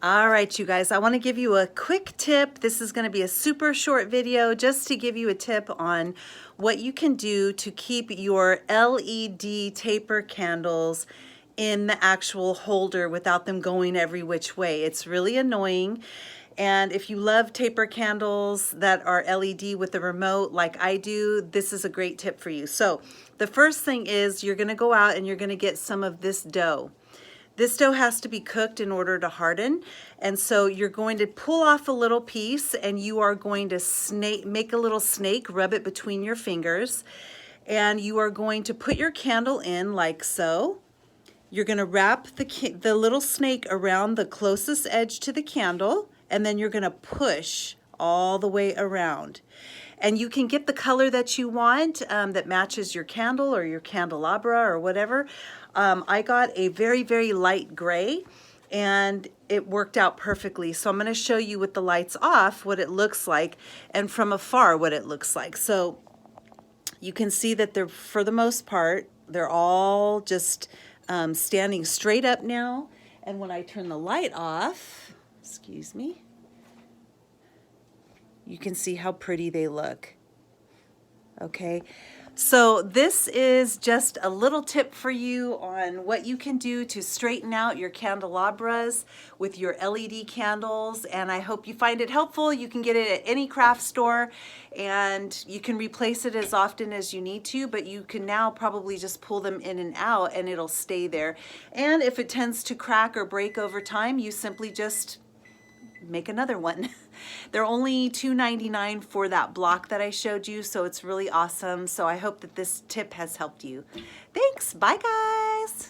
All right, you guys, I want to give you a quick tip. This is going to be a super short video just to give you a tip on what you can do to keep your LED taper candles in the actual holder without them going every which way. It's really annoying. And if you love taper candles that are LED with the remote like I do, this is a great tip for you. So the first thing is you're going to go out and you're going to get some of this dough. This dough has to be cooked in order to harden, and so you're going to pull off a little piece and you are going to make a little snake, rub it between your fingers, and you are going to put your candle in like so. You're going to wrap the little snake around the closest edge to the candle, and then you're going to push all the way around. And you can get the color that you want that matches your candle or your candelabra or whatever. I got a very, very light gray and it worked out perfectly. So I'm going to show you with the lights off what it looks like and from afar what it looks like. So you can see that they're, for the most part, they're all just standing straight up now. And when I turn the light off, excuse me, you can see how pretty they look. Okay, so this is just a little tip for you on what you can do to straighten out your candelabras with your LED candles, and I hope you find it helpful. You can get it at any craft store and you can replace it as often as you need to, but you can now probably just pull them in and out and it'll stay there. And if it tends to crack or break over time, you simply just make another one. They're only $2.99 for that block that I showed you, so it's really awesome. So I hope that this tip has helped you. Thanks. Bye, guys.